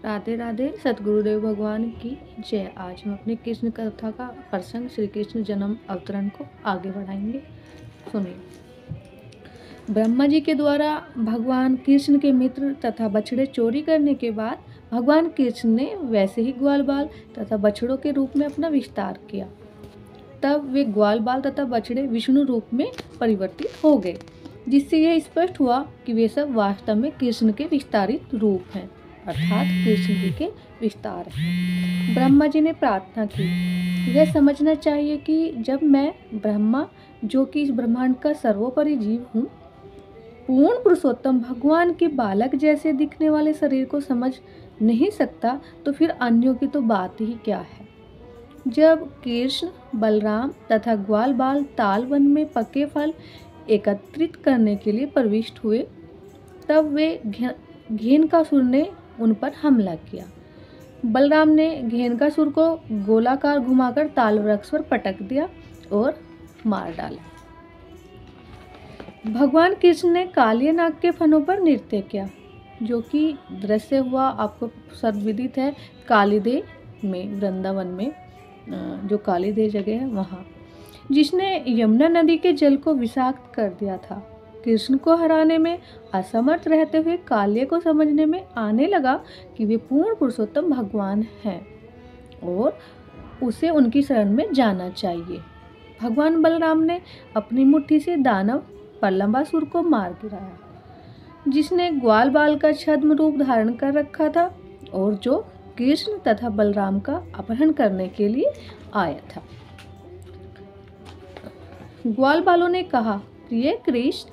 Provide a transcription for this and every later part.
राधे राधे। सतगुरुदेव भगवान की जय। आज हम अपने कृष्ण कथा का प्रसंग श्री कृष्ण जन्म अवतरण को आगे बढ़ाएंगे। सुनिए। ब्रह्मा जी के द्वारा भगवान कृष्ण के मित्र तथा बछड़े चोरी करने के बाद भगवान कृष्ण ने वैसे ही ग्वाल बाल तथा बछड़ों के रूप में अपना विस्तार किया। तब वे ग्वाल बाल तथा बछड़े विष्णु रूप में परिवर्तित हो गए, जिससे यह स्पष्ट हुआ कि वे सब वास्तव में कृष्ण के विस्तारित रूप हैं, अर्थात कृष्ण जी के विस्तार हैं। ब्रह्मा जी ने प्रार्थना की, यह समझना चाहिए कि जब मैं ब्रह्मा, जो कि इस ब्रह्मांड का सर्वोपरि जीव हूँ, पूर्ण पुरुषोत्तम भगवान के बालक जैसे दिखने वाले शरीर को समझ नहीं सकता, तो फिर अन्यों की तो बात ही क्या है। जब कृष्ण, बलराम तथा ग्वाल बाल ताल वन में पके फल एकत्रित करने के लिए प्रविष्ट हुए, तब वे घेनकासुर ने उन पर हमला किया। बलराम ने घेनकासुर को गोलाकार घुमाकर ताल वृक्ष पर पटक दिया और मार डाला। भगवान कृष्ण ने कालिया नाग के फनों पर नृत्य किया, जो कि दृश्य हुआ आपको सर्वविदित है कालीदे में, वृंदावन में जो कालीदे जगह है वहाँ, जिसने यमुना नदी के जल को विषाक्त कर दिया था। कृष्ण को हराने में असमर्थ रहते हुए कालिया को समझने में आने लगा कि वे पूर्ण पुरुषोत्तम भगवान हैं और उसे उनकी शरण में जाना चाहिए। भगवान बलराम ने अपनी मुट्ठी से दानव प्रलंबासुर को मार गिराया, जिसने ग्वाल बाल का छद्म रूप धारण कर रखा था और जो कृष्ण तथा बलराम का अपहरण करने के लिए आया था। ग्वाल बालों ने कहा, प्रिय कृष्ण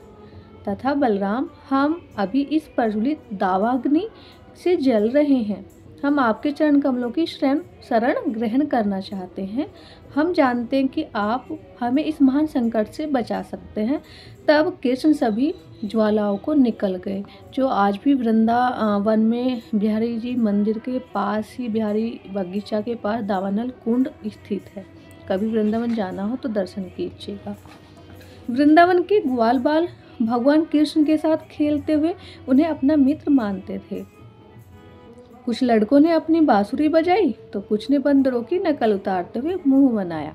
तथा बलराम, हम अभी इस प्रज्वलित दावाग्नि से जल रहे हैं। हम आपके चरण कमलों की शरण ग्रहण करना चाहते हैं। हम जानते हैं कि आप हमें इस महान संकट से बचा सकते हैं। तब कृष्ण सभी ज्वालाओं को निकल गए, जो आज भी वृंदावन में बिहारी जी मंदिर के पास ही, बिहारी बगीचा के पास दावानल कुंड स्थित है। कभी वृंदावन जाना हो तो दर्शन कीजिएगा। वृंदावन के ग्वाल बाल भगवान कृष्ण के साथ खेलते हुए उन्हें अपना मित्र मानते थे। कुछ लड़कों ने अपनी बांसुरी बजाई तो कुछ ने बंदरों की नकल उतारते हुए मुंह बनाया।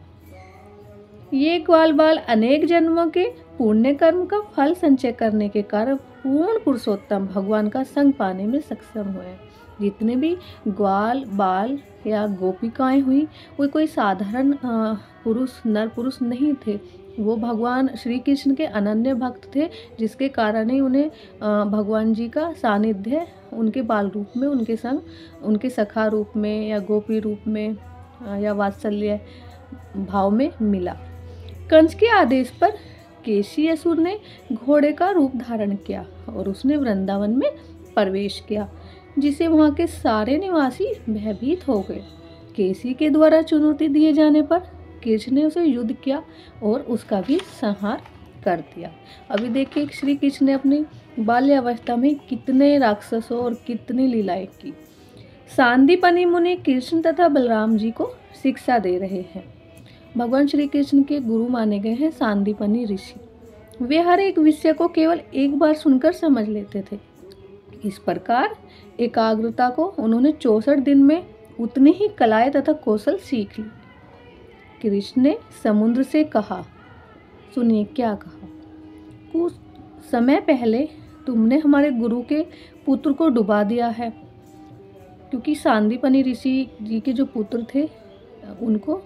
ये ग्वाल बाल अनेक जन्मों के पुण्य कर्म का फल संचय करने के कारण पूर्ण पुरुषोत्तम भगवान का संग पाने में सक्षम हुए। जितने भी ग्वाल बाल या गोपिकाएं हुई, वो कोई साधारण नर पुरुष नहीं थे। वो भगवान श्री कृष्ण के अनन्य भक्त थे, जिसके कारण ही उन्हें भगवान जी का सानिध्य उनके बाल रूप में, उनके संग, उनके सखा रूप में या गोपी रूप में या वात्सल्य भाव में मिला। कंस के आदेश पर केशी असुर ने घोड़े का रूप धारण किया और उसने वृंदावन में प्रवेश किया, जिसे वहाँ के सारे निवासी भयभीत हो गए। केसी के द्वारा चुनौती दिए जाने पर कृष्ण ने उसे युद्ध किया और उसका भी संहार कर दिया। अभी देखिए श्री कृष्ण ने अपनी बाल्यावस्था में कितने राक्षसों और कितनी लीलाएं की। सांदीपनी मुनि कृष्ण तथा बलराम जी को शिक्षा दे रहे हैं। भगवान श्री कृष्ण के गुरु माने गए हैं सांदीपनी ऋषि। वे हर एक विषय को केवल एक बार सुनकर समझ लेते थे। इस प्रकार एकाग्रता को उन्होंने 64 दिन में उतनी ही कलाएं तथा कौशल सीख ली। कृष्ण ने समुद्र से कहा, सुनिए क्या कहा, कुछ समय पहले तुमने हमारे गुरु के पुत्र को डुबा दिया है, क्योंकि सांदीपनी ऋषि जी के जो पुत्र थे उनको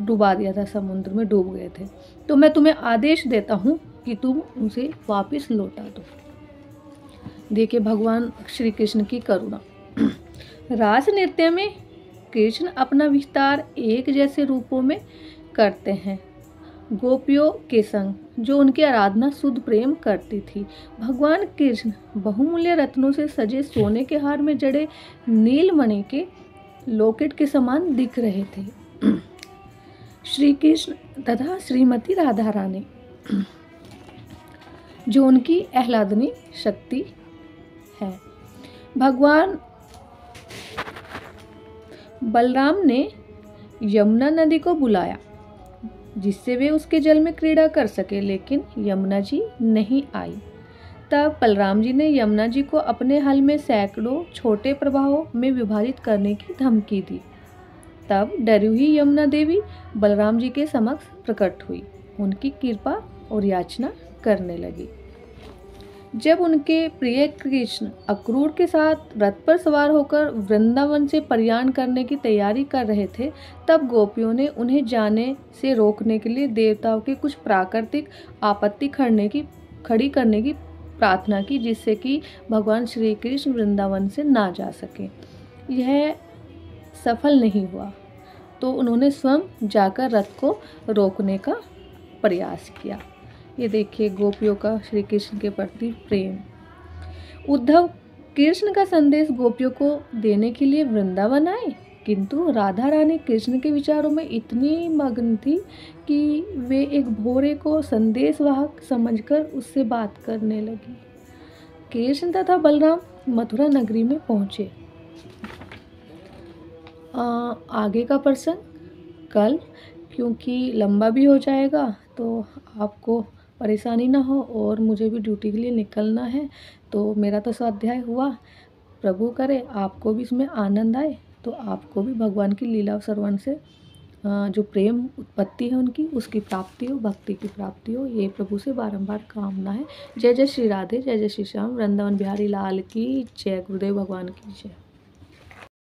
डुबा दिया था, समुद्र में डूब गए थे। तो मैं तुम्हें आदेश देता हूँ कि तुम उसे वापस लौटा दो। देखिए भगवान श्री कृष्ण की करुणा। रास नृत्य में कृष्ण अपना विस्तार एक जैसे रूपों में करते हैं, गोपियों के संग, जो उनकी आराधना शुद्ध प्रेम करती थी। भगवान कृष्ण बहुमूल्य रत्नों से सजे सोने के हार में जड़े नीलमणि के लॉकेट के समान दिख रहे थे। श्री कृष्ण तथा श्रीमती राधा रानी, जो उनकी आह्लादनी शक्ति है। भगवान बलराम ने यमुना नदी को बुलाया, जिससे वे उसके जल में क्रीड़ा कर सके, लेकिन यमुना जी नहीं आई। तब बलराम जी ने यमुना जी को अपने हल में सैकड़ों छोटे प्रवाहों में विभाजित करने की धमकी दी। तब डरी हुई यमुना देवी बलराम जी के समक्ष प्रकट हुई, उनकी कृपा और याचना करने लगी। जब उनके प्रिय कृष्ण अक्रूर के साथ रथ पर सवार होकर वृंदावन से प्रयाण करने की तैयारी कर रहे थे, तब गोपियों ने उन्हें जाने से रोकने के लिए देवताओं के कुछ प्राकृतिक आपत्ति खड़ी करने की प्रार्थना की, जिससे कि भगवान श्री कृष्ण वृंदावन से ना जा सके। यह सफल नहीं हुआ, तो उन्होंने स्वयं जाकर रथ को रोकने का प्रयास किया। ये देखिए गोपियों का श्री कृष्ण के प्रति प्रेम। उद्धव कृष्ण का संदेश गोपियों को देने के लिए वृंदावन आए, किंतु राधा रानी कृष्ण के विचारों में इतनी मग्न थी कि वे एक भोरे को संदेशवाहक समझकर उससे बात करने लगी। कृष्ण तथा बलराम मथुरा नगरी में पहुँचे। आगे का प्रसंग कल, क्योंकि लंबा भी हो जाएगा तो आपको परेशानी ना हो और मुझे भी ड्यूटी के लिए निकलना है। तो मेरा तो स्वाध्याय हुआ, प्रभु करे आपको भी इसमें आनंद आए, तो आपको भी भगवान की लीला श्रवण से जो प्रेम उत्पत्ति है उनकी, उसकी प्राप्ति हो, भक्ति की प्राप्ति हो, ये प्रभु से बारंबार कामना है। जय जय श्री राधे, जय जय श्री श्याम। वृंदावन बिहारी लाल की जय, गुरुदेव भगवान की जय।